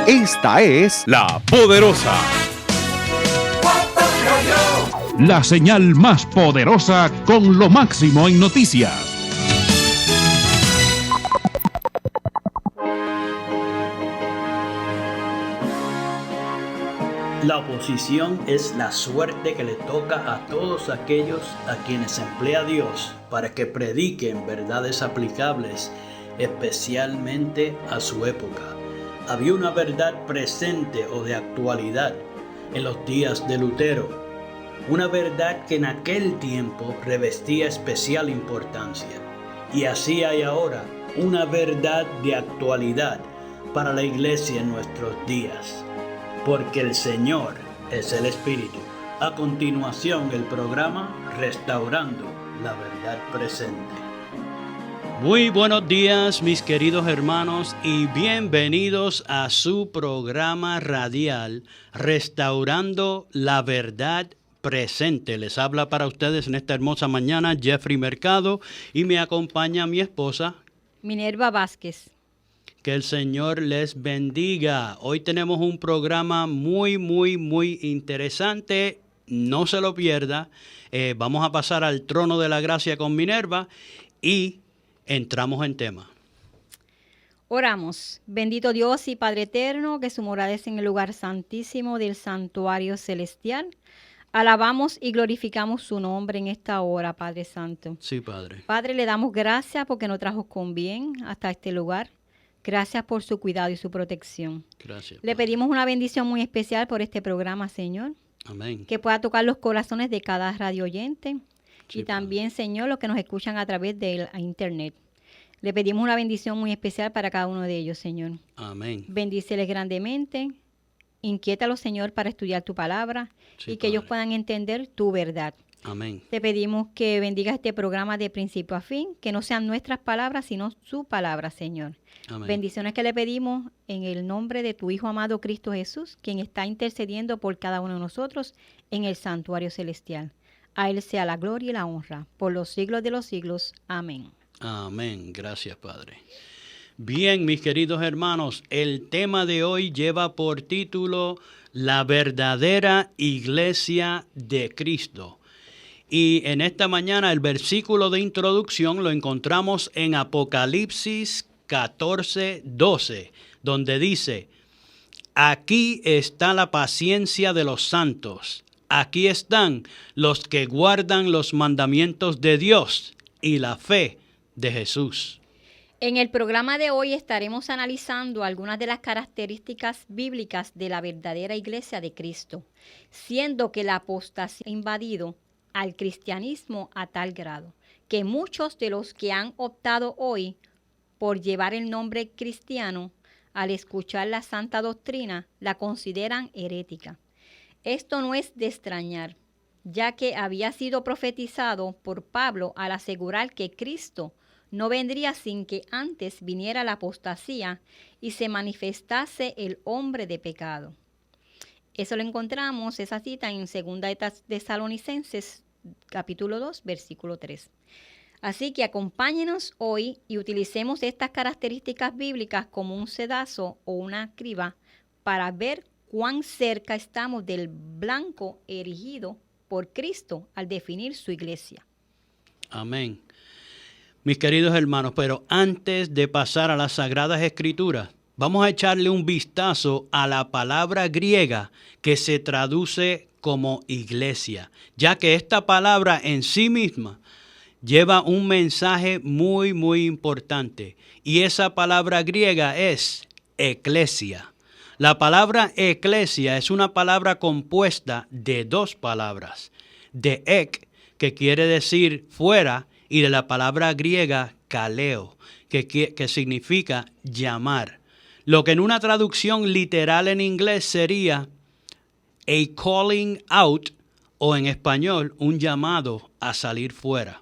Esta es La Poderosa. La señal más poderosa con lo máximo en noticias. La oposición es la suerte que le toca a todos aquellos a quienes emplea Dios para que prediquen verdades aplicables, especialmente a su época. Había una verdad presente o de actualidad en los días de Lutero, una verdad que en aquel tiempo revestía especial importancia. Y así hay ahora una verdad de actualidad para la iglesia en nuestros días. Porque el Señor es el Espíritu. A continuación, el programa Restaurando la Verdad Presente. Muy buenos días, mis queridos hermanos, y bienvenidos a su programa radial Restaurando la Verdad Presente. Les habla para ustedes en esta hermosa mañana Jeffrey Mercado y me acompaña mi esposa Minerva Vázquez. Que el Señor les bendiga. Hoy tenemos un programa muy interesante. No se lo pierda. Vamos a pasar al trono de la gracia con Minerva y entramos en tema. Oramos. Bendito Dios y Padre eterno, que su morada es en el lugar santísimo del santuario celestial. Alabamos y glorificamos su nombre en esta hora, Padre Santo. Sí, Padre. Padre, le damos gracias porque nos trajo con bien hasta este lugar. Gracias por su cuidado y su protección. Gracias. Le pedimos una bendición muy especial por este programa, Señor. Amén. Que pueda tocar los corazones de cada radio oyente. Sí, y también, Señor, los que nos escuchan a través de internet. Le pedimos una bendición muy especial para cada uno de ellos, Señor. Amén. Bendíceles grandemente. Inquiétalos, Señor, para estudiar tu palabra Sí, y que Padre. ellos puedan entender tu verdad. Amén. Te pedimos que bendigas este programa de principio a fin, que no sean nuestras palabras, sino su palabra, Señor. Amén. Bendiciones que le pedimos en el nombre de tu Hijo amado Cristo Jesús, quien está intercediendo por cada uno de nosotros en el santuario celestial. A Él sea la gloria y la honra, por los siglos de los siglos. Amén. Amén. Gracias, Padre. Bien, mis queridos hermanos, el tema de hoy lleva por título La verdadera iglesia de Cristo. Y en esta mañana el versículo de introducción lo encontramos en Apocalipsis 14:12, donde dice: aquí está la paciencia de los santos, aquí están los que guardan los mandamientos de Dios y la fe de Jesús. En el programa de hoy estaremos analizando algunas de las características bíblicas de la verdadera iglesia de Cristo, siendo que la apostasía ha invadido al cristianismo a tal grado que muchos de los que han optado hoy por llevar el nombre cristiano, al escuchar la santa doctrina, la consideran herética. Esto no es de extrañar, ya que había sido profetizado por Pablo al asegurar que Cristo no vendría sin que antes viniera la apostasía y se manifestase el hombre de pecado. Eso lo encontramos, esa cita, en 2 de Tesalonicenses, capítulo 2, versículo 3. Así que acompáñenos hoy y utilicemos estas características bíblicas como un sedazo o una criba para ver cuán cerca estamos del blanco erigido por Cristo al definir su iglesia. Amén. Mis queridos hermanos, pero antes de pasar a las Sagradas Escrituras, vamos a echarle un vistazo a la palabra griega que se traduce como iglesia, ya que esta palabra en sí misma lleva un mensaje muy importante, y esa palabra griega es eclesia. La palabra eclesia es una palabra compuesta de dos palabras, de ek, que quiere decir fuera, y de la palabra griega kaleo, que significa llamar. Lo que en una traducción literal en inglés sería a calling out, o en español, un llamado a salir fuera.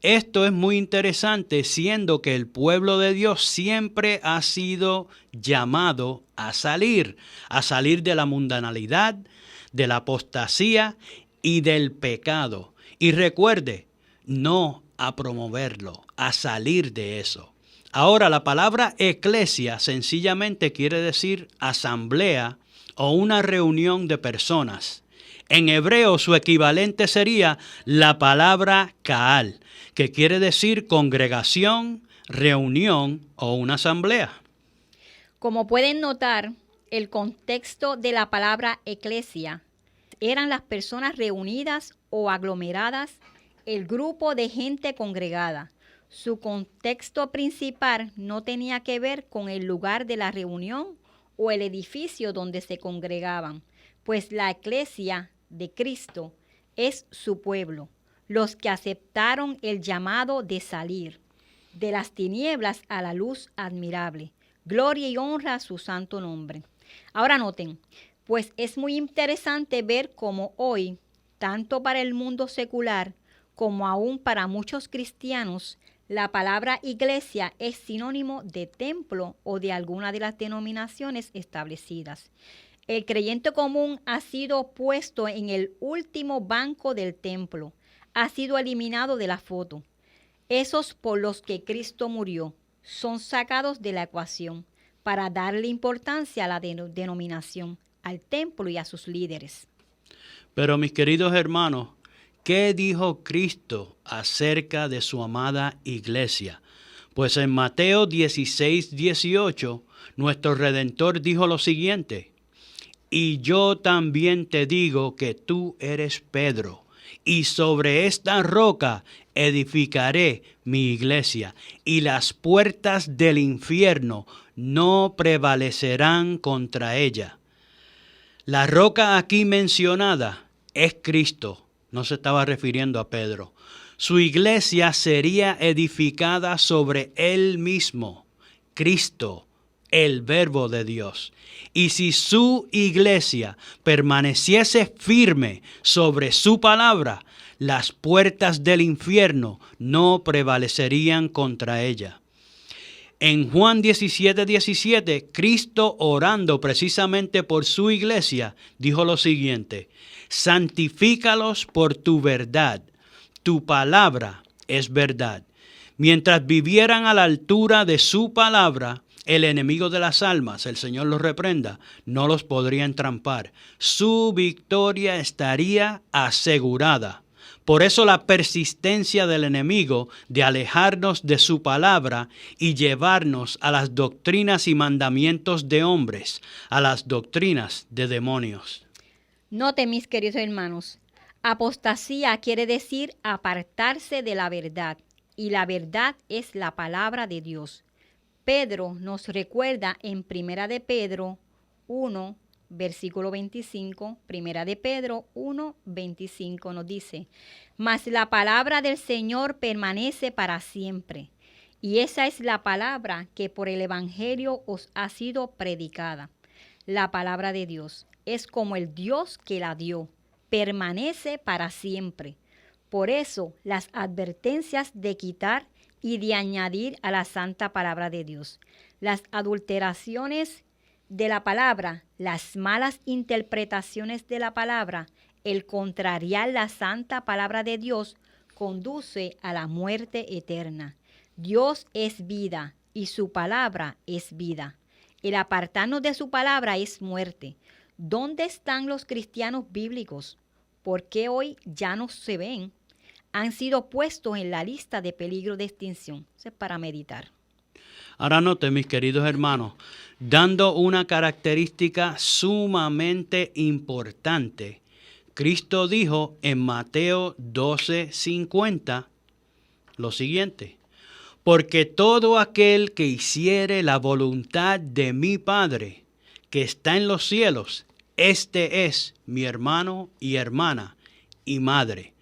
Esto es muy interesante, siendo que el pueblo de Dios siempre ha sido llamado a salir de la mundanalidad, de la apostasía y del pecado. Y recuerde, no a promoverlo, a salir de eso. Ahora, la palabra eclesia sencillamente quiere decir asamblea o una reunión de personas. En hebreo su equivalente sería la palabra Kaal, que quiere decir congregación, reunión o una asamblea. Como pueden notar, el contexto de la palabra eclesia eran las personas reunidas o aglomeradas, el grupo de gente congregada. Su contexto principal no tenía que ver con el lugar de la reunión o el edificio donde se congregaban, pues la eclesia de Cristo es su pueblo, los que aceptaron el llamado de salir de las tinieblas a la luz admirable. Gloria y honra a su santo nombre. Ahora noten, pues es muy interesante ver cómo hoy, tanto para el mundo secular como aún para muchos cristianos, la palabra iglesia es sinónimo de templo o de alguna de las denominaciones establecidas. El creyente común ha sido puesto en el último banco del templo, ha sido eliminado de la foto. Esos por los que Cristo murió son sacados de la ecuación para darle importancia a la denominación, al templo y a sus líderes. Pero mis queridos hermanos, ¿qué dijo Cristo acerca de su amada iglesia? Pues en Mateo 16:18, nuestro Redentor dijo lo siguiente: y yo también te digo que tú eres Pedro, y sobre esta roca edificaré mi iglesia, y las puertas del infierno no prevalecerán contra ella. La roca aquí mencionada es Cristo, no se estaba refiriendo a Pedro. Su iglesia sería edificada sobre él mismo, Cristo, el Verbo de Dios. Y si su iglesia permaneciese firme sobre su palabra, las puertas del infierno no prevalecerían contra ella. En Juan 17:17, Cristo, orando precisamente por su iglesia, dijo lo siguiente: santifícalos por tu verdad, tu palabra es verdad. Mientras vivieran a la altura de su palabra, el enemigo de las almas, el Señor los reprenda, no los podría entrampar. Su victoria estaría asegurada. Por eso la persistencia del enemigo de alejarnos de su palabra y llevarnos a las doctrinas y mandamientos de hombres, a las doctrinas de demonios. Note, mis queridos hermanos, apostasía quiere decir apartarse de la verdad, y la verdad es la palabra de Dios. Pedro nos recuerda en 1 de Pedro 1, versículo 25, 1 de Pedro 1, 25 nos dice: mas la palabra del Señor permanece para siempre, y esa es la palabra que por el Evangelio os ha sido predicada. La palabra de Dios es como el Dios que la dio, permanece para siempre. Por eso las advertencias de quitar y de añadir a la santa palabra de Dios, las adulteraciones de la palabra, las malas interpretaciones de la palabra, el contrariar la santa palabra de Dios, conduce a la muerte eterna. Dios es vida y su palabra es vida. El apartarnos de su palabra es muerte. ¿Dónde están los cristianos bíblicos? ¿Por qué hoy ya no se ven? Han sido puestos en la lista de peligro de extinción. Eso es para meditar. Ahora note, mis queridos hermanos, dando una característica sumamente importante, Cristo dijo en Mateo 12:50 lo siguiente: porque todo aquel que hiciere la voluntad de mi Padre, que está en los cielos, este es mi hermano y hermana y madre.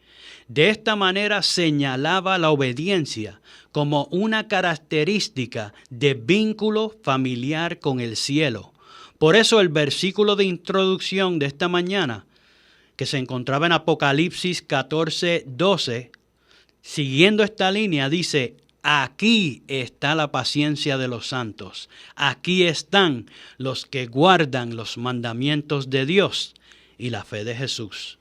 De esta manera señalaba la obediencia como una característica de vínculo familiar con el cielo. Por eso el versículo de introducción de esta mañana, que se encontraba en Apocalipsis 14:12, siguiendo esta línea, dice: aquí está la paciencia de los santos. Aquí están los que guardan los mandamientos de Dios y la fe de Jesús.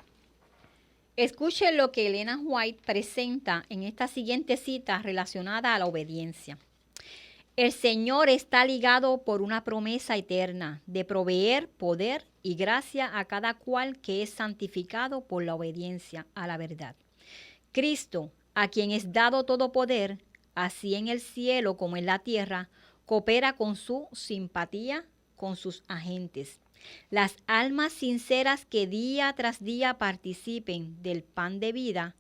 Escuchen lo que Elena White presenta en esta siguiente cita relacionada a la obediencia. El Señor está ligado por una promesa eterna de proveer poder y gracia a cada cual que es santificado por la obediencia a la verdad. Cristo, a quien es dado todo poder, así en el cielo como en la tierra, coopera con su simpatía con sus agentes. Las almas sinceras que día tras día participen del pan de vida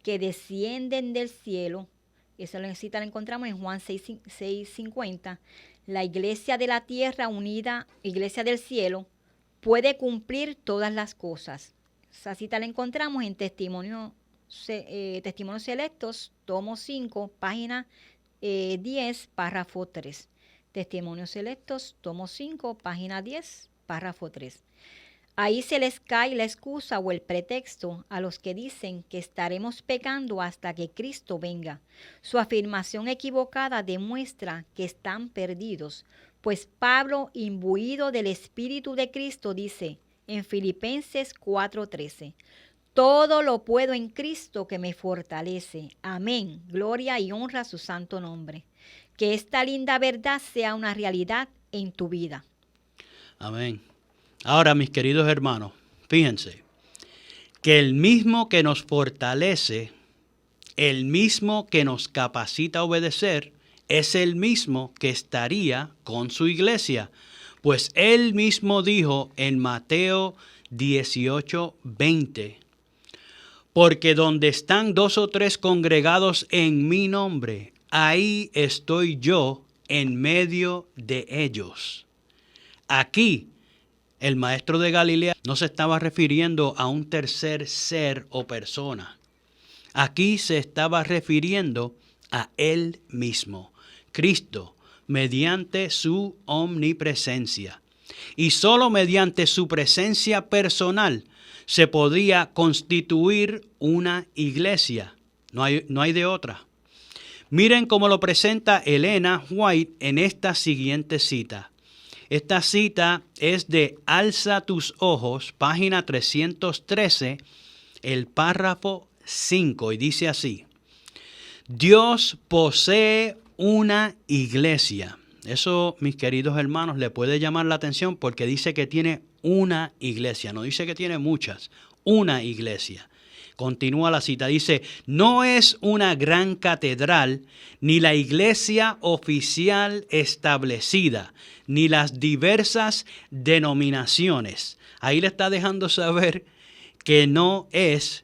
que descienden del cielo, esa cita la encontramos en Juan 6:50, la iglesia de la tierra unida, iglesia del cielo, puede cumplir todas las cosas. Esa cita la encontramos en Testimonios Selectos, tomo 5, página 10, párrafo 3. Testimonios Selectos, tomo 5, página 10, párrafo 3. Ahí se les cae la excusa o el pretexto a los que dicen que estaremos pecando hasta que Cristo venga. Su afirmación equivocada demuestra que están perdidos, pues Pablo, imbuido del Espíritu de Cristo, dice en Filipenses 4:13, todo lo puedo en Cristo que me fortalece. Amén. Gloria y honra a su santo nombre. Que esta linda verdad sea una realidad en tu vida. Amén. Ahora, mis queridos hermanos, fíjense que el mismo que nos fortalece, el mismo que nos capacita a obedecer, es el mismo que estaría con su iglesia. Pues él mismo dijo en Mateo 18:20, porque donde están 2 o 3 congregados en mi nombre, ahí estoy yo en medio de ellos. Aquí, el maestro de Galilea no se estaba refiriendo a un tercer ser o persona. Aquí se estaba refiriendo a él mismo, Cristo, mediante su omnipresencia. Y solo mediante su presencia personal se podía constituir una iglesia. No hay de otra. Miren cómo lo presenta Elena White en esta siguiente cita. Esta cita es de Alza tus ojos, página 313, el párrafo 5, y dice así: Dios posee una iglesia. Eso, mis queridos hermanos, le puede llamar la atención porque dice que tiene una iglesia, no dice que tiene muchas, una iglesia. Continúa la cita, dice, no es una gran catedral, ni la iglesia oficial establecida, ni las diversas denominaciones. Ahí le está dejando saber que no es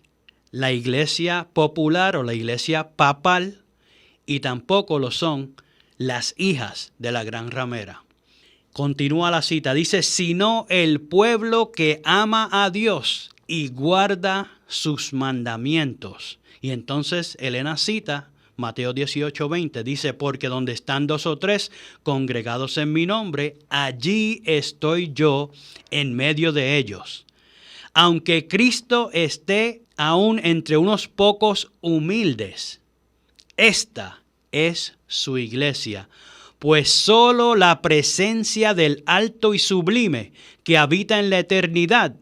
la iglesia popular o la iglesia papal, y tampoco lo son las hijas de la gran ramera. Continúa la cita, dice, sino el pueblo que ama a Dios y guarda sus mandamientos. Y entonces Elena cita Mateo 18:20, dice, porque donde están 2 o 3 congregados en mi nombre, allí estoy yo en medio de ellos. Aunque Cristo esté aún entre unos pocos humildes, esta es su iglesia, pues solo la presencia del alto y sublime que habita en la eternidad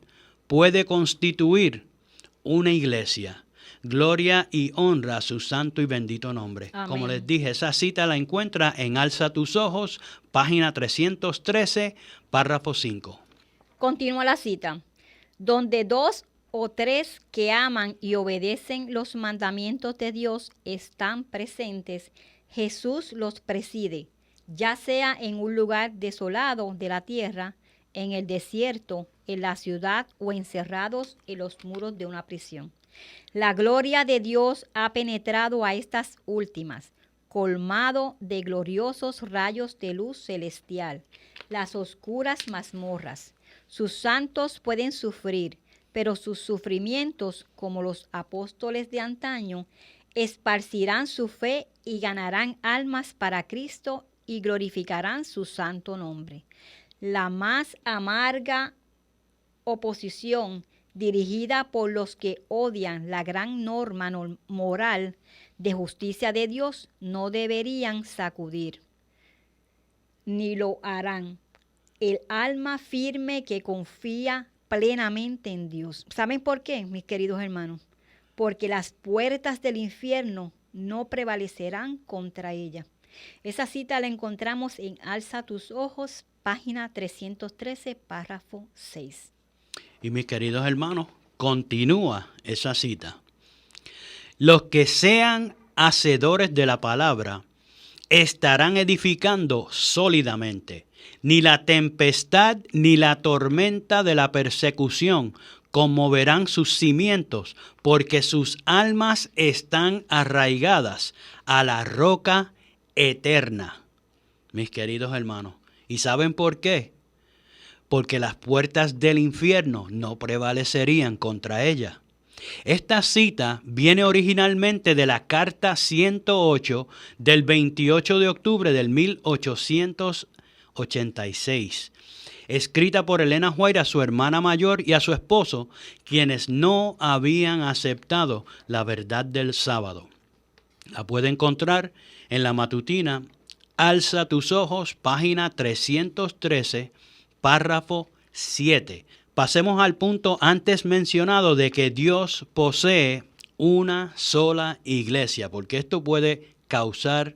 puede constituir una iglesia. Gloria y honra a su santo y bendito nombre. Amén. Como les dije, esa cita la encuentra en Alza tus ojos, página 313, párrafo 5. Continúa la cita. Donde 2 o 3 que aman y obedecen los mandamientos de Dios están presentes, Jesús los preside, ya sea en un lugar desolado de la tierra, en el desierto, en la ciudad o encerrados en los muros de una prisión. La gloria de Dios ha penetrado a estas últimas, colmado de gloriosos rayos de luz celestial, las oscuras mazmorras. Sus santos pueden sufrir, pero sus sufrimientos, como los apóstoles de antaño, esparcirán su fe y ganarán almas para Cristo y glorificarán su santo nombre. La más amarga oposición dirigida por los que odian la gran norma moral de justicia de Dios no deberían sacudir, ni lo harán, el alma firme que confía plenamente en Dios. ¿Saben por qué, mis queridos hermanos? Porque las puertas del infierno no prevalecerán contra ella. Esa cita la encontramos en Alza tus ojos, página 313, párrafo 6. Y mis queridos hermanos, continúa esa cita. Los que sean hacedores de la palabra estarán edificando sólidamente. Ni la tempestad ni la tormenta de la persecución conmoverán sus cimientos, porque sus almas están arraigadas a la roca eterna. Mis queridos hermanos, ¿y saben por qué? Porque las puertas del infierno no prevalecerían contra ella. Esta cita viene originalmente de la Carta 108 del 28 de octubre del 1886, escrita por Elena White a su hermana mayor y a su esposo, quienes no habían aceptado la verdad del sábado. La puede encontrar en la matutina Alza tus ojos, página 313, párrafo 7. Pasemos al punto antes mencionado de que Dios posee una sola iglesia, porque esto puede causar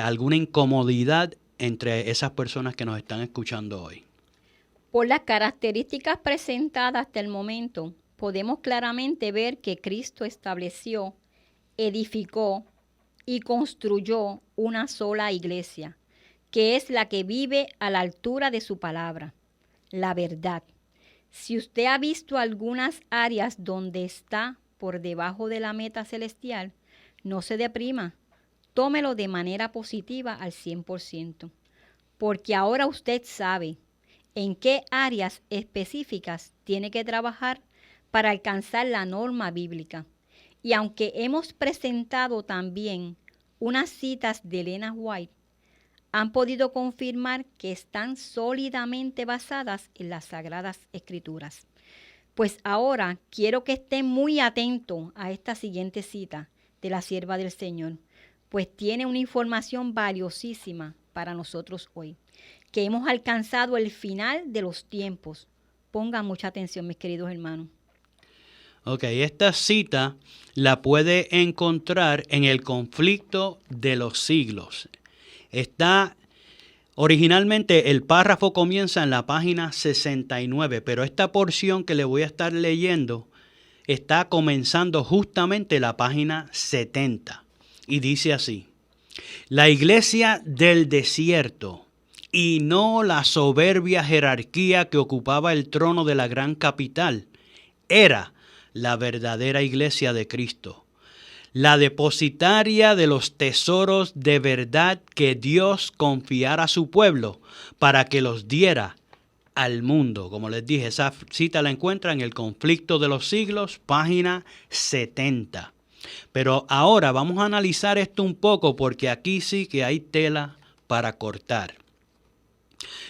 alguna incomodidad entre esas personas que nos están escuchando hoy. Por las características presentadas hasta el momento, podemos claramente ver que Cristo estableció, edificó y construyó una sola iglesia, que es la que vive a la altura de su palabra, la verdad. Si usted ha visto algunas áreas donde está por debajo de la meta celestial, no se deprima, tómelo de manera positiva al 100%, porque ahora usted sabe en qué áreas específicas tiene que trabajar para alcanzar la norma bíblica. Y aunque hemos presentado también unas citas de Elena White, han podido confirmar que están sólidamente basadas en las Sagradas Escrituras. Pues ahora quiero que estén muy atentos a esta siguiente cita de la sierva del Señor, pues tiene una información valiosísima para nosotros hoy, que hemos alcanzado el final de los tiempos. Pongan mucha atención, mis queridos hermanos. Ok, esta cita la puede encontrar en el conflicto de los siglos. Originalmente el párrafo comienza en la página 69, pero esta porción que le voy a estar leyendo está comenzando justamente la página 70 y dice así: la iglesia del desierto y no la soberbia jerarquía que ocupaba el trono de la gran capital era la verdadera iglesia de Cristo, la depositaria de los tesoros de verdad que Dios confiara a su pueblo para que los diera al mundo. Como les dije, esa cita la encuentra en el conflicto de los siglos, página 70. Pero ahora vamos a analizar esto un poco porque aquí sí que hay tela para cortar.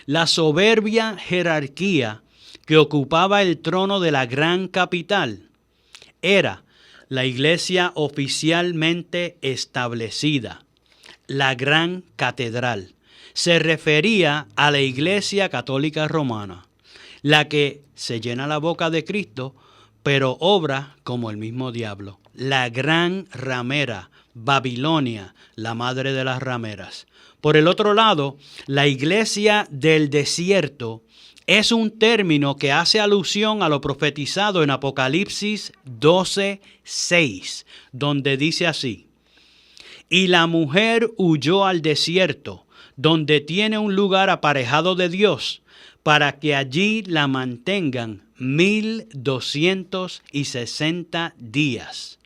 La soberbia jerarquía que ocupaba el trono de la gran capital era la iglesia oficialmente establecida, la gran catedral. Se refería a la iglesia católica romana, la que se llena la boca de Cristo, pero obra como el mismo diablo. La gran ramera, Babilonia, la madre de las rameras. Por el otro lado, la iglesia del desierto es un término que hace alusión a lo profetizado en Apocalipsis 12:6, donde dice así: y la mujer huyó al desierto, donde tiene un lugar aparejado de Dios, para que allí la mantengan 1260 días.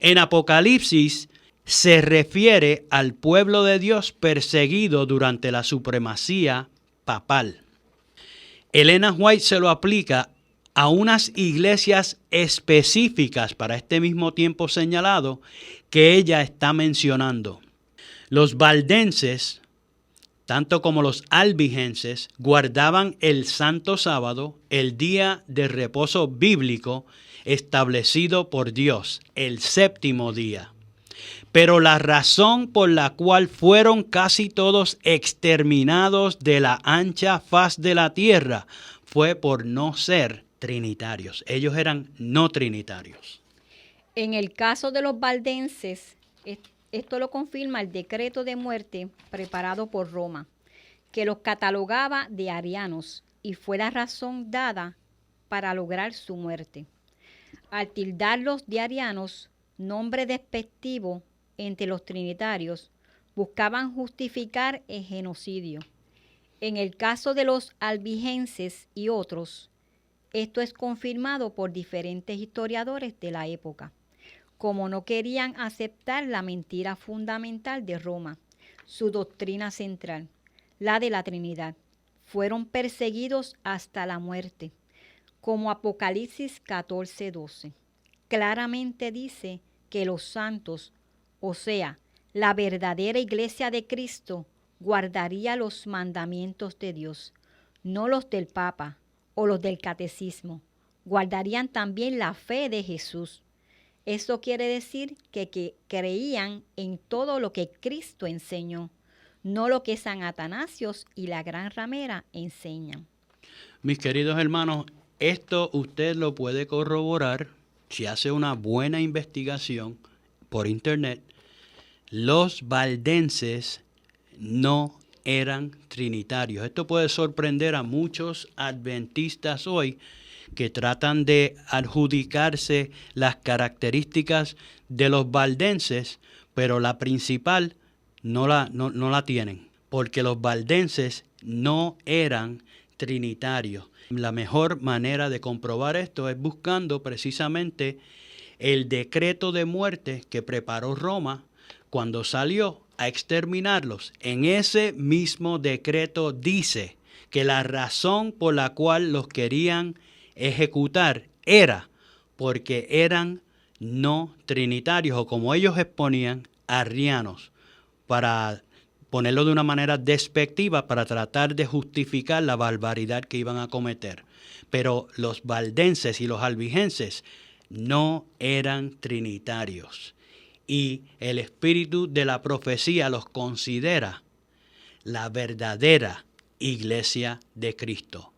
En Apocalipsis se refiere al pueblo de Dios perseguido durante la supremacía papal. Elena White se lo aplica a unas iglesias específicas para este mismo tiempo señalado que ella está mencionando. Los valdenses, tanto como los albigenses, guardaban el santo sábado, el día de reposo bíblico establecido por Dios, el séptimo día. Pero la razón por la cual fueron casi todos exterminados de la ancha faz de la tierra fue por no ser trinitarios. Ellos eran no trinitarios. En el caso de los valdenses, Esto lo confirma el decreto de muerte preparado por Roma, que los catalogaba de arianos y fue la razón dada para lograr su muerte. Al tildarlos de arianos, nombre despectivo entre los trinitarios, buscaban justificar el genocidio. En el caso de los albigenses y otros, esto es confirmado por diferentes historiadores de la época, como no querían aceptar la mentira fundamental de Roma, su doctrina central, la de la Trinidad. Fueron perseguidos hasta la muerte, como Apocalipsis 14:12. Claramente dice que los santos, o sea, la verdadera iglesia de Cristo, guardaría los mandamientos de Dios, no los del Papa o los del catecismo. Guardarían también la fe de Jesús. Eso quiere decir que creían en todo lo que Cristo enseñó, no lo que San Atanasios y la Gran Ramera enseñan. Mis queridos hermanos, esto usted lo puede corroborar si hace una buena investigación por internet. Los valdenses no eran trinitarios. Esto puede sorprender a muchos adventistas hoy que tratan de adjudicarse las características de los valdenses, pero la principal no la tienen, porque los valdenses no eran trinitarios. La mejor manera de comprobar esto es buscando precisamente el decreto de muerte que preparó Roma cuando salió a exterminarlos. En ese mismo decreto dice que la razón por la cual los querían ejecutar era porque eran no trinitarios, o como ellos exponían, arrianos, para ponerlo de una manera despectiva, para tratar de justificar la barbaridad que iban a cometer. Pero los valdenses y los albigenses no eran trinitarios. Y el espíritu de la profecía los considera la verdadera iglesia de Cristo.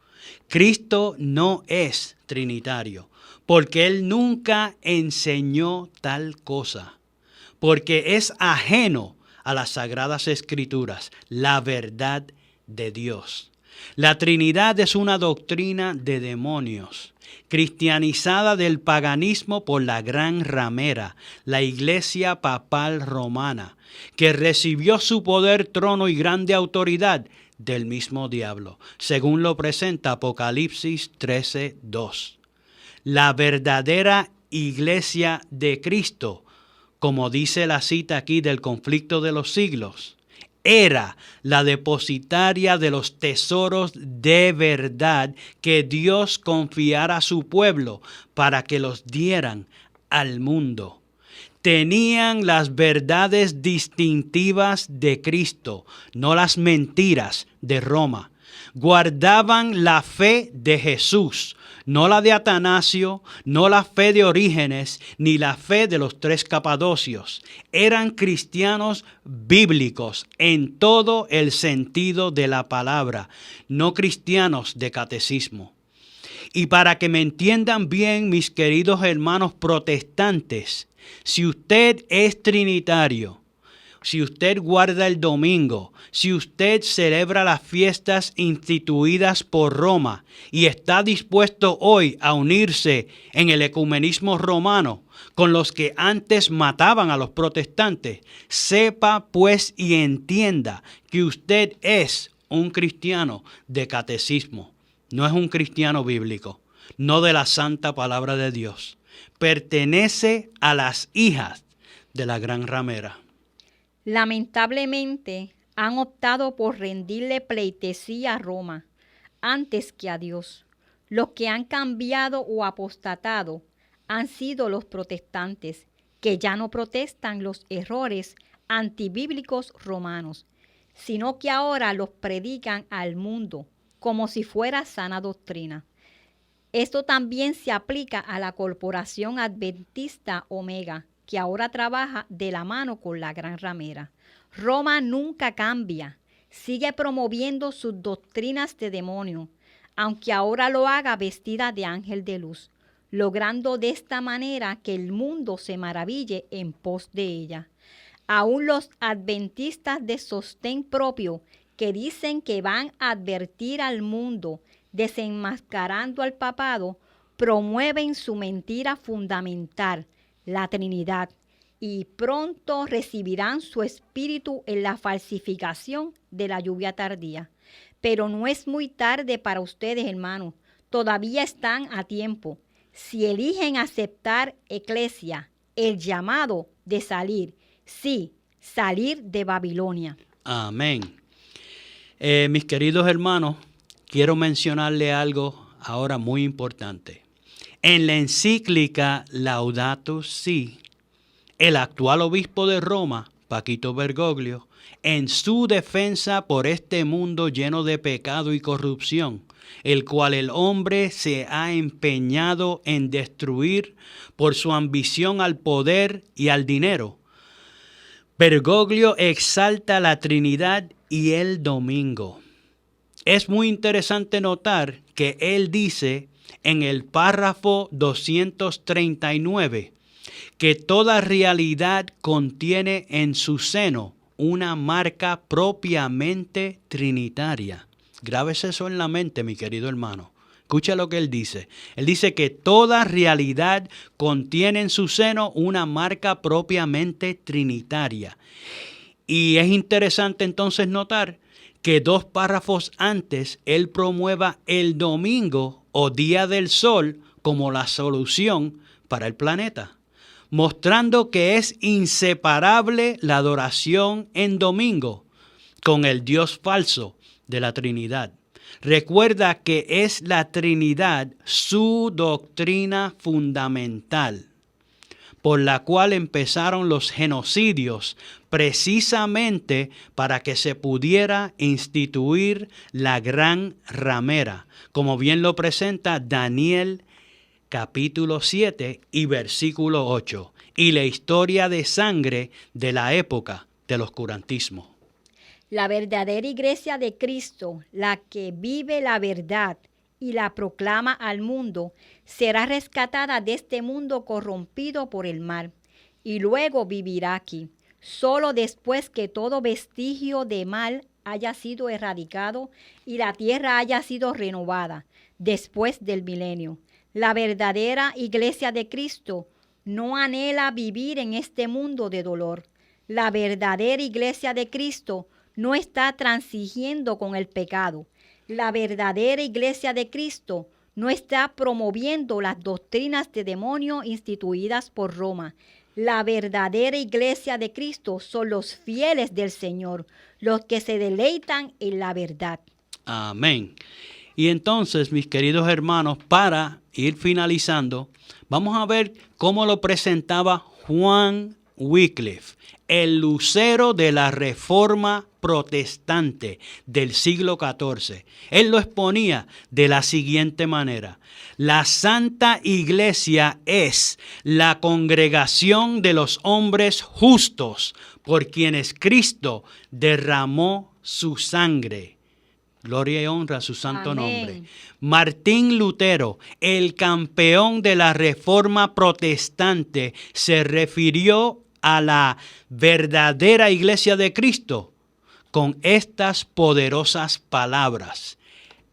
Cristo no es trinitario, porque Él nunca enseñó tal cosa, porque es ajeno a las Sagradas Escrituras, la verdad de Dios. La Trinidad es una doctrina de demonios, cristianizada del paganismo por la Gran Ramera, la Iglesia Papal Romana, que recibió su poder, trono y grande autoridad del mismo diablo, según lo presenta Apocalipsis 13:2. La verdadera Iglesia de Cristo, como dice la cita aquí del conflicto de los siglos, era la depositaria de los tesoros de verdad que Dios confiara a su pueblo para que los dieran al mundo. Tenían las verdades distintivas de Cristo, no las mentiras de Roma. Guardaban la fe de Jesús, no la de Atanasio, no la fe de Orígenes, ni la fe de los 3 capadocios. Eran cristianos bíblicos en todo el sentido de la palabra, no cristianos de catecismo. Y para que me entiendan bien, mis queridos hermanos protestantes, si usted es trinitario, si usted guarda el domingo, si usted celebra las fiestas instituidas por Roma y está dispuesto hoy a unirse en el ecumenismo romano con los que antes mataban a los protestantes, sepa pues y entienda que usted es un cristiano de catecismo, no es un cristiano bíblico, no de la santa palabra de Dios. Pertenece a las hijas de la Gran Ramera. Lamentablemente, han optado por rendirle pleitesía a Roma antes que a Dios. Los que han cambiado o apostatado han sido los protestantes, que ya no protestan los errores antibíblicos romanos, sino que ahora los predican al mundo como si fuera sana doctrina. Esto también se aplica a la Corporación Adventista Omega, que ahora trabaja de la mano con la Gran Ramera. Roma nunca cambia, sigue promoviendo sus doctrinas de demonio, aunque ahora lo haga vestida de ángel de luz, logrando de esta manera que el mundo se maraville en pos de ella. Aún los adventistas de sostén propio que dicen que van a advertir al mundo desenmascarando al papado, promueven su mentira fundamental, la Trinidad, y pronto recibirán su espíritu en la falsificación de la lluvia tardía. Pero no es muy tarde para ustedes, hermanos. Todavía están a tiempo. Si eligen aceptar, Eclesia, el llamado de salir, sí, salir de Babilonia. Amén. Mis queridos hermanos, quiero mencionarle algo ahora muy importante. En la encíclica Laudato Si, el actual obispo de Roma, Paquito Bergoglio, en su defensa por este mundo lleno de pecado y corrupción, el cual el hombre se ha empeñado en destruir por su ambición al poder y al dinero, Bergoglio exalta la Trinidad y el domingo. Es muy interesante notar que él dice en el párrafo 239 que toda realidad contiene en su seno una marca propiamente trinitaria. Grábese eso en la mente, mi querido hermano. Escucha lo que él dice. Él dice que toda realidad contiene en su seno una marca propiamente trinitaria. Y es interesante entonces notar que 2 párrafos antes él promueva el domingo o día del sol como la solución para el planeta, mostrando que es inseparable la adoración en domingo con el Dios falso de la Trinidad. Recuerda que es la Trinidad su doctrina fundamental, por la cual empezaron los genocidios, precisamente para que se pudiera instituir la gran ramera, como bien lo presenta Daniel capítulo 7 y versículo 8, y la historia de sangre de la época del oscurantismo. La verdadera iglesia de Cristo, la que vive la verdad y la proclama al mundo, será rescatada de este mundo corrompido por el mal y luego vivirá aquí, solo después que todo vestigio de mal haya sido erradicado y la tierra haya sido renovada, después del milenio. La verdadera iglesia de Cristo no anhela vivir en este mundo de dolor. La verdadera iglesia de Cristo no está transigiendo con el pecado. La verdadera iglesia de Cristo no está promoviendo las doctrinas de demonio instituidas por Roma. La verdadera iglesia de Cristo son los fieles del Señor, los que se deleitan en la verdad. Amén. Y entonces, mis queridos hermanos, para ir finalizando, vamos a ver cómo lo presentaba Juan Wycliffe, el lucero de la Reforma protestante del siglo XIV. Él lo exponía de la siguiente manera: la Santa Iglesia es la congregación de los hombres justos por quienes Cristo derramó su sangre. Gloria y honra a su santo nombre. Martín Lutero, el campeón de la Reforma protestante, se refirió a la verdadera iglesia de Cristo con estas poderosas palabras: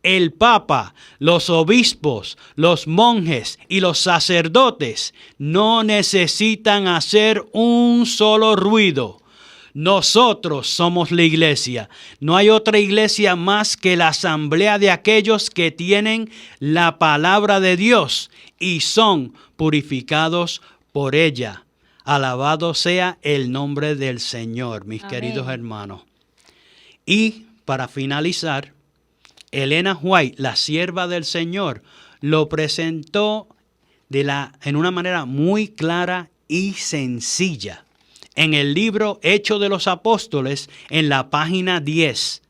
el Papa, los obispos, los monjes y los sacerdotes no necesitan hacer un solo ruido. Nosotros somos la iglesia. No hay otra iglesia más que la asamblea de aquellos que tienen la palabra de Dios y son purificados por ella. Alabado sea el nombre del Señor, mis queridos hermanos. Y para finalizar, Elena White, la sierva del Señor, lo presentó en una manera muy clara y sencilla en el libro Hechos de los Apóstoles, en la página 10.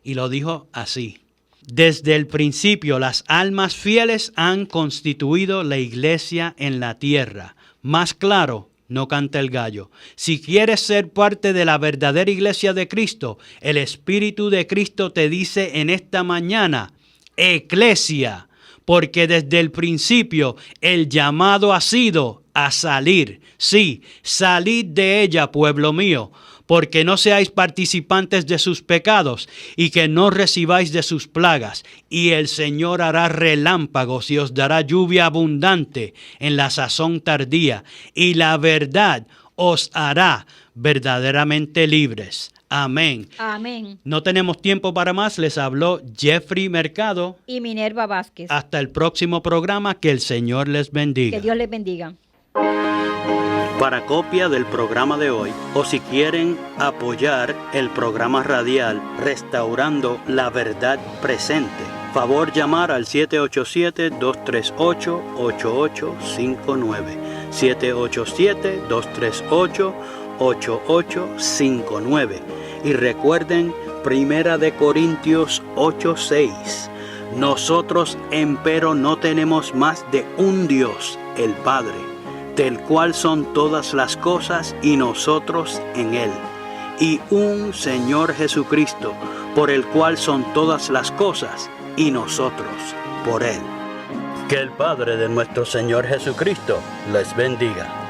Y lo dijo así: desde el principio las almas fieles han constituido la iglesia en la tierra. Más claro no canta el gallo. Si quieres ser parte de la verdadera iglesia de Cristo, el Espíritu de Cristo te dice en esta mañana: eclesia, porque desde el principio el llamado ha sido a salir. Sí, salid de ella, pueblo mío, porque no seáis participantes de sus pecados y que no recibáis de sus plagas. Y el Señor hará relámpagos y os dará lluvia abundante en la sazón tardía, y la verdad os hará verdaderamente libres. Amén. Amén. No tenemos tiempo para más. Les habló Jeffrey Mercado. Y Minerva Vázquez. Hasta el próximo programa. Que el Señor les bendiga. Que Dios les bendiga. Para copia del programa de hoy, o si quieren apoyar el programa radial Restaurando la Verdad Presente, favor llamar al 787-238-8859. 787-238-8859. Y recuerden, 1 Corintios 8:6. Nosotros, empero, no tenemos más de un Dios, el Padre, del cual son todas las cosas y nosotros en Él, y un Señor Jesucristo, por el cual son todas las cosas y nosotros por Él. Que el Padre de nuestro Señor Jesucristo les bendiga.